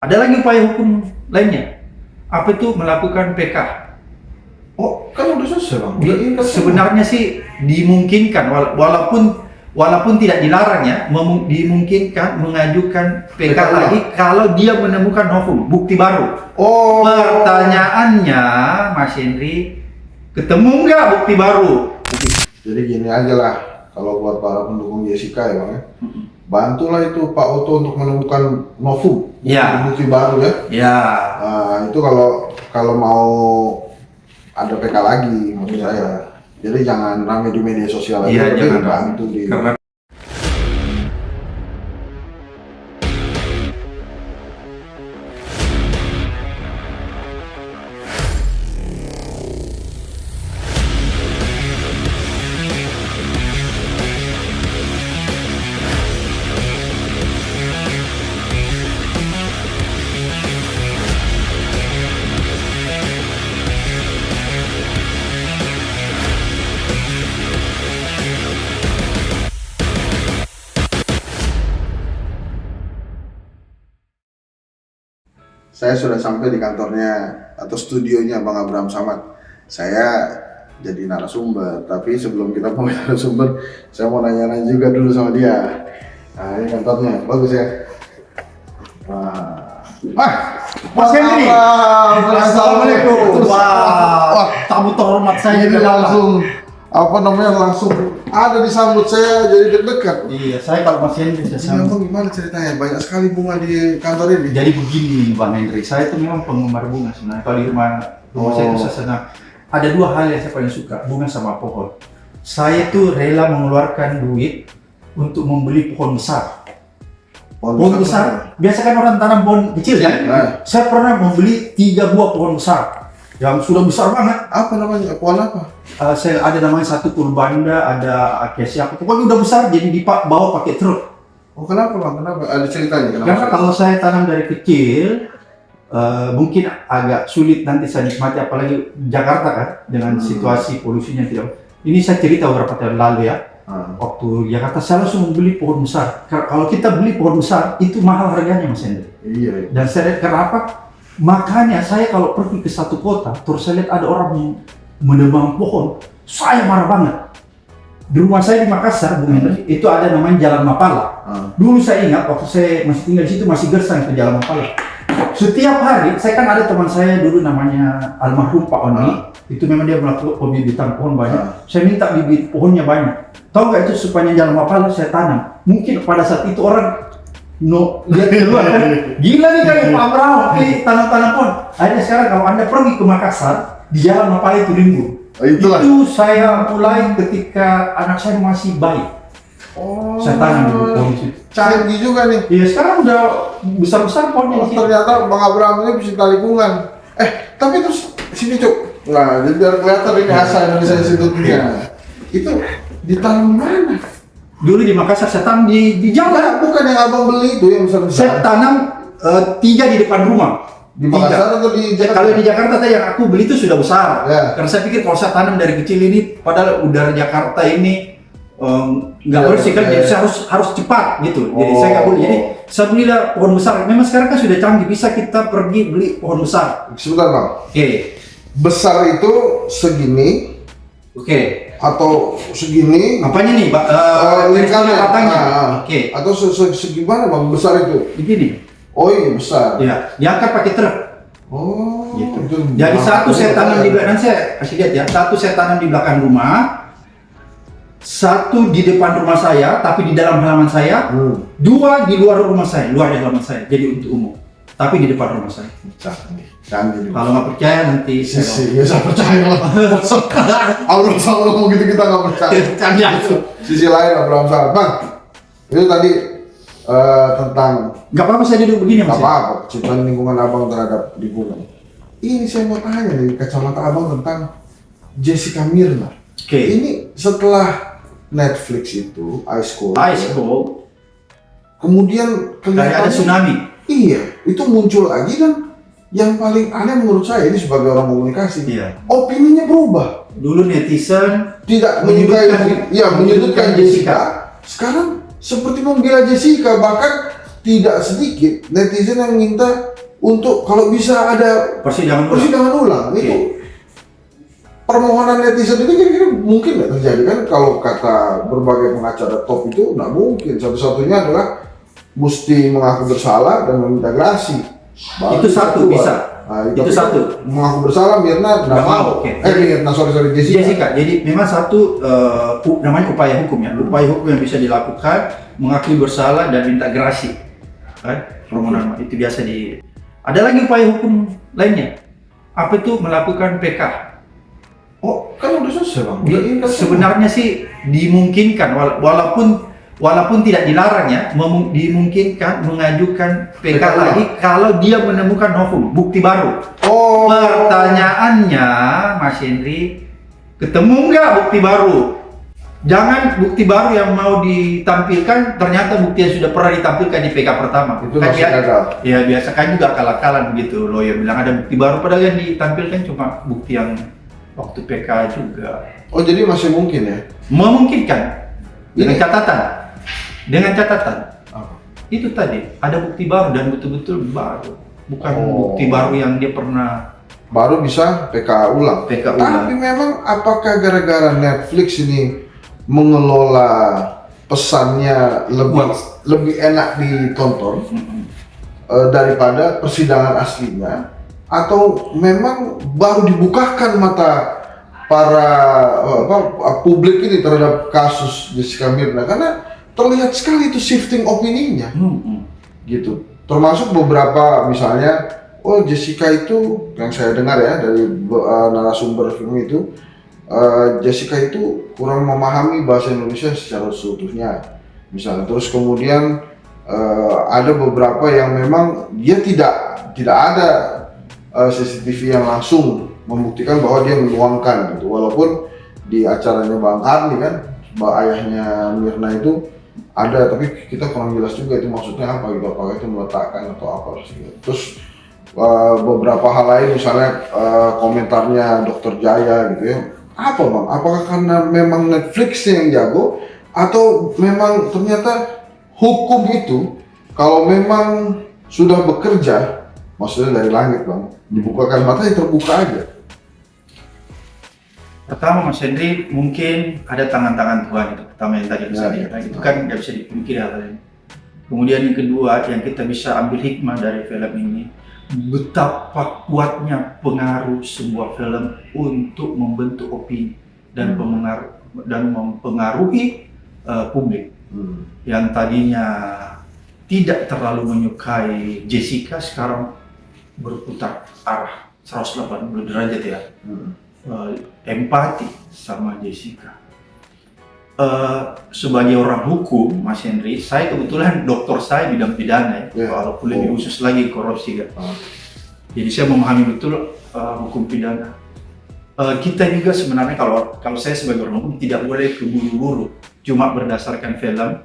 Ada lagi upaya hukum lainnya. Apa itu melakukan PK? Oh, kan udah selesai bang. Udah ingat Sebenarnya sih dimungkinkan, walaupun tidak dilarang ya, dimungkinkan mengajukan PK PK lagi kalau dia menemukan novum, bukti baru. Oh. Pertanyaannya, Mas Henry, ketemu nggak bukti baru? Jadi gini aja lah, kalau buat para pendukung Jessica ya bang ya, bantulah itu Pak Oto untuk menemukan novum, Ya. bukti baru ya. Ya. Nah, itu kalau mau ada PK lagi maksud saya. Jadi jangan rame di media sosial aja, Iya, tapi jangan bantu di. Karena Saya sudah sampai di kantornya atau studionya Bang Abraham Samad. Saya jadi narasumber, tapi sebelum kita mulai narasumber, saya mau nanya-nanya juga dulu sama dia. Nah, ini kantornya, bagus ya. Mas Henry, assalamualaikum. Wah, tamu terhormat saya Ini di langsung langsung ada disambut, saya jadi deg-degan. Iya, saya kalau Mas Henry saya Ini sambut. Abang gimana ceritanya? Banyak sekali bunga di kantor ini. Jadi begini Bang Henry, saya itu memang penggemar bunga sebenarnya. Kalau di rumah saya itu saya senang. Ada dua hal yang saya paling suka, bunga sama pohon. Saya tuh rela mengeluarkan duit untuk membeli pohon besar. Pohon besar, biasa kan orang tanam pohon kecil kan? Nah. Saya pernah membeli 3 buah pohon besar yang sudah besar banget. Apa namanya? Pohon apa? Saya ada namanya satu kurbanda, ada acacia, pokoknya udah besar jadi dibawa pakai truk. Oh, kenapa bang? Kenapa? Ada ceritanya? Kenapa? Karena kalau saya tanam dari kecil, mungkin agak sulit nanti saya nikmati, apalagi Jakarta kan dengan situasi polusinya tidak. Ini saya cerita beberapa tahun lalu ya. Waktu Jakarta saya langsung membeli pohon besar. Kalau kita beli pohon besar itu mahal harganya Mas Hendri. Iya. Dan saya lihat kenapa? Makanya saya kalau pergi ke satu kota, terus saya lihat ada orang yang menebang pohon, saya marah banget. Di rumah saya di Makassar, Bung Hendri, itu ada namanya Jalan Mapala. Dulu saya ingat waktu saya masih tinggal di situ masih gersang ke Jalan Mapala. Setiap hari, saya kan ada teman saya dulu namanya almarhum Pak Oni, itu memang dia melakukan pembibitan pohon banyak. Saya minta bibit pohonnya banyak. Tahu nggak itu sepanjang Jalan Mapala saya tanam. Mungkin pada saat itu orang lihat keluar kan, gila nih kayak Pak Abraham, tanam-tanam pohon. Akhirnya sekarang kalau Anda pergi ke Makassar, di Jalan Mapala itu rimbun. Itulah. Itu saya mulai ketika anak saya masih bayi. Oh. Saya tanam di pohon itu. Canggih juga nih. Iya, sekarang udah besar-besar pohonnya. Oh, ternyata Bang Abraham ini pecinta lingkungan. Tapi terus sini Cuk. Nah, jadi biar kelihatan ini asal Indonesia Institute-nya. Itu ditanam di mana? Dulu di Makassar saya tanam di jalan. Bukan yang abang beli itu yang besar-besar. Saya tanam 3 di depan rumah. Di Makassar atau di Jakarta? Kalau di Jakarta tadi yang aku beli itu sudah besar. Ya. Karena saya pikir kalau saya tanam dari kecil ini, padahal udara Jakarta ini nggak bersih kan, jadi saya harus cepat gitu. Jadi saya nggak boleh. Jadi saya belilah pohon besar. Memang sekarang kan sudah canggih, bisa kita pergi beli pohon besar. Sebentar Bang. Oke. Besar itu segini Oke. atau segini? Apanya nih, Pak? Lingkarnya. Batangnya. Oke. Atau segimana Bang besar itu? Begini. Oh iya besar. Ya, diangkat pakai truk. Oh. Gitu. Itu Jadi satu saya tanam di belakang. belakang, saya kasih lihat ya. Satu saya tanam di belakang rumah, satu di depan rumah saya, tapi di dalam halaman saya, 2 di luar rumah saya, luar di halaman saya. Jadi untuk umum, tapi di depan rumah saya. Canggih. Kalau nggak percaya nanti Ya saya percaya lah. Allah selalu ngomong gitu kita nggak percaya. Canggih itu. Sisi lain Abraham Samad. Bang, itu tadi tentang Nggak apa-apa saya duduk begini Mas. apa kecintaan lingkungan abang terhadap lingkungan. Ini saya mau tanya nih kacamata abang tentang Jessica Myrna. Oke. Ini setelah Netflix itu Ice Cold. Ice Cold. Kemudian Kayak ada tsunami. Iya, itu muncul lagi dan yang paling aneh menurut saya ini sebagai orang komunikasi. Iya. Opininya berubah. Dulu netizen Tidak menyudutkan Jessica. Sekarang seperti membela Jessica, bahkan tidak sedikit netizen yang minta untuk kalau bisa ada persidangan ulang. Itu permohonan netizen itu kira-kira mungkin nggak terjadi kan? Kalau kata berbagai pengacara top itu nggak mungkin. Satu-satunya adalah mesti mengaku bersalah dan meminta gerasi. Itu satu keluar. bisa. Nah, Itu satu. mengaku bersalah Mirna nggak mau. Okay. Mirna sorry Jessica. Jadi memang satu namanya upaya hukum ya. Upaya hukum yang bisa dilakukan mengakui bersalah dan minta gerasi. Permohonan itu biasa di. Ada lagi upaya hukum lainnya. Apa itu melakukan PK? Oh kan udah selesai bang. Sebenarnya sih dimungkinkan walaupun tidak dilarang ya, dimungkinkan mengajukan PK lagi kalau dia menemukan novum, bukti baru. Oh. Pertanyaannya, Mas Henry, ketemu nggak bukti baru? Jangan bukti baru yang mau ditampilkan ternyata bukti yang sudah pernah ditampilkan di PK pertama. Itu masih gagal. Ya biasa kan juga akal-akalan begitu. Lawyer bilang ada bukti baru padahal yang ditampilkan cuma bukti yang waktu PK juga. Oh jadi masih mungkin ya? Memungkinkan dengan Ini- catatan. Dengan catatan. Apa? Itu tadi ada bukti baru dan betul-betul baru. Bukan bukti baru yang dia pernah Baru bisa PK ulang. PK ulang. Tapi memang apakah gara-gara Netflix ini mengelola pesannya lebih enak ditonton daripada persidangan aslinya, atau memang baru dibukakan mata para publik ini terhadap kasus Jessica Mirna karena terlihat sekali itu shifting opininya gitu, termasuk beberapa misalnya Jessica itu yang saya dengar ya dari narasumber film itu, Jessica itu kurang memahami bahasa Indonesia secara seutuhnya misalnya. Terus kemudian ada beberapa yang memang dia tidak ada CCTV yang langsung membuktikan bahwa dia menuangkan gitu, walaupun di acaranya Bang Karni kan ayahnya Mirna itu ada, tapi kita kurang jelas juga itu maksudnya apa gitu, apakah itu meletakkan atau apa gitu. Terus beberapa hal lain misalnya komentarnya Dr. Jaya gitu ya, apa bang? Apakah karena memang Netflix yang jago atau memang ternyata hukum itu kalau memang sudah bekerja, maksudnya dari langit bang, dibukakan mata ya terbuka aja. Pertama Mas Henry, mungkin ada tangan-tangan Tuhan itu pertama yang tadi saya katakan, itu kan nggak bisa dipungkiri hal ini. Kemudian yang kedua yang kita bisa ambil hikmah dari film ini, betapa kuatnya pengaruh sebuah film untuk membentuk opini dan mempengaruhi publik. Yang tadinya tidak terlalu menyukai Jessica sekarang berputar arah 180 derajat ya. Empati sama Jessica. Sebagai orang hukum, Mas Henry, saya kebetulan doktor saya bidang pidana ya, walaupun lebih khusus lagi korupsi kan. Jadi saya memahami betul hukum pidana. Kita juga sebenarnya kalau saya sebagai orang hukum tidak boleh keburu-buru, cuma berdasarkan film,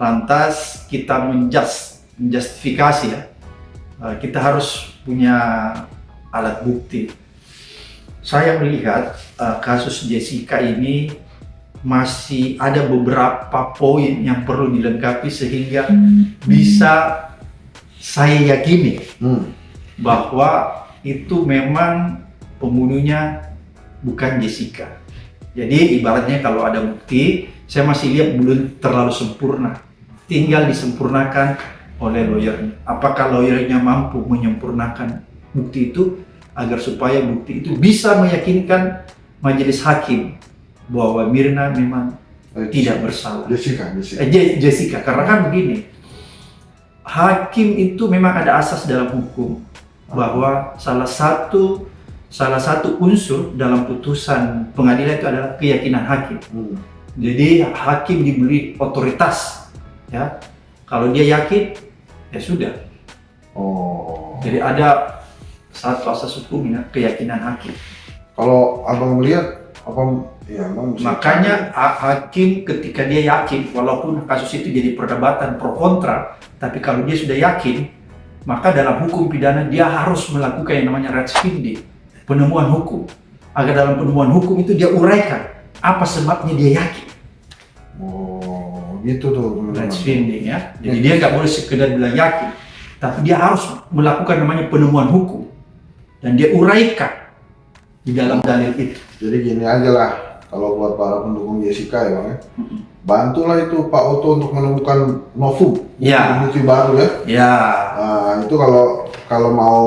lantas kita menjustifikasi ya. Kita harus punya alat bukti. Saya melihat kasus Jessica ini masih ada beberapa poin yang perlu dilengkapi sehingga bisa saya yakini bahwa itu memang pembunuhnya bukan Jessica. Jadi ibaratnya kalau ada bukti, saya masih lihat belum terlalu sempurna, tinggal disempurnakan oleh lawyernya. Apakah lawyernya mampu menyempurnakan bukti itu agar supaya bukti itu bisa meyakinkan majelis hakim bahwa Mirna memang tidak bersalah. Jessica, karena kan begini, hakim itu memang ada asas dalam hukum bahwa salah satu unsur dalam putusan pengadilan itu adalah keyakinan hakim. Jadi hakim diberi otoritas, ya. Kalau dia yakin, ya sudah. Jadi ada satu asas hukumnya, keyakinan hakim. Kalau abang melihat makanya hakim ketika dia yakin, walaupun kasus itu jadi perdebatan pro kontra, tapi kalau dia sudah yakin, maka dalam hukum pidana dia harus melakukan yang namanya res findi, penemuan hukum. Agar dalam penemuan hukum itu dia uraikan apa sebabnya dia yakin. gitu tuh teman-teman. Right spending ya. Jadi dia nggak boleh sekedar bilang yakin, tapi dia harus melakukan namanya penemuan hukum dan dia uraikan di dalam dalil itu. Jadi gini aja lah, kalau buat para pendukung Jessica ya Bang ya, bantulah itu Pak Oto untuk menemukan novum, Ya. bukti baru ya. Ya. Nah, itu kalau mau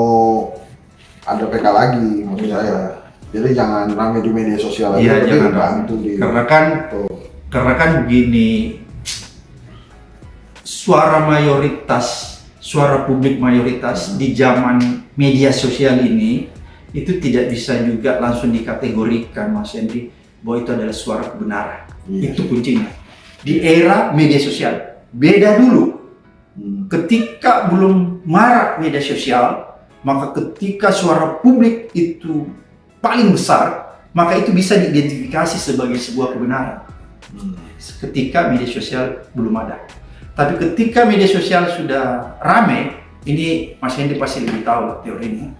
ada PK lagi maksud saya. Jadi jangan rame di media sosial aja, Iya, tapi jangan bantu di. Karena kan begini, suara publik mayoritas di zaman media sosial ini itu tidak bisa juga langsung dikategorikan Mas Henry bahwa itu adalah suara kebenaran. Iya. Itu kuncinya. Di era media sosial, beda dulu. Ketika belum marak media sosial, maka ketika suara publik itu paling besar, maka itu bisa diidentifikasi sebagai sebuah kebenaran. Ketika media sosial belum ada. Tapi ketika media sosial sudah ramai, ini Mas Hendy pasti lebih tahu lah teorinya.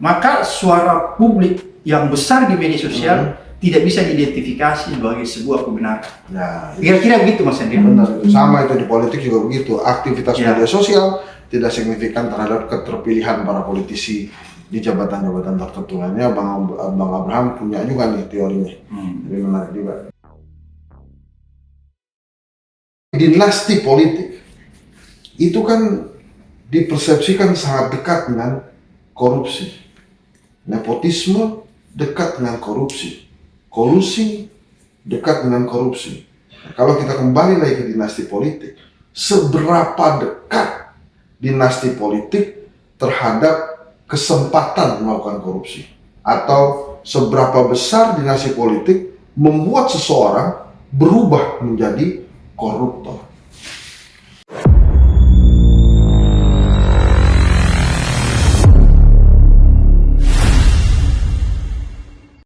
Maka suara publik yang besar di media sosial tidak bisa diidentifikasi sebagai sebuah kebenaran. Nah, Kira-kira begitu Mas Hendy. benar itu. Sama itu di politik juga begitu. Aktivitas Ya. media sosial tidak signifikan terhadap keterpilihan para politisi di jabatan-jabatan tertentu. Ini Bang Abraham punya juga nih teorinya. Jadi menarik juga. Dinasti politik itu kan dipersepsikan sangat dekat dengan korupsi. Nepotisme dekat dengan korupsi. Kolusi dekat dengan korupsi. Nah, kalau kita kembali lagi ke dinasti politik, seberapa dekat dinasti politik terhadap kesempatan melakukan korupsi? Atau seberapa besar dinasti politik membuat seseorang berubah menjadi koruptor?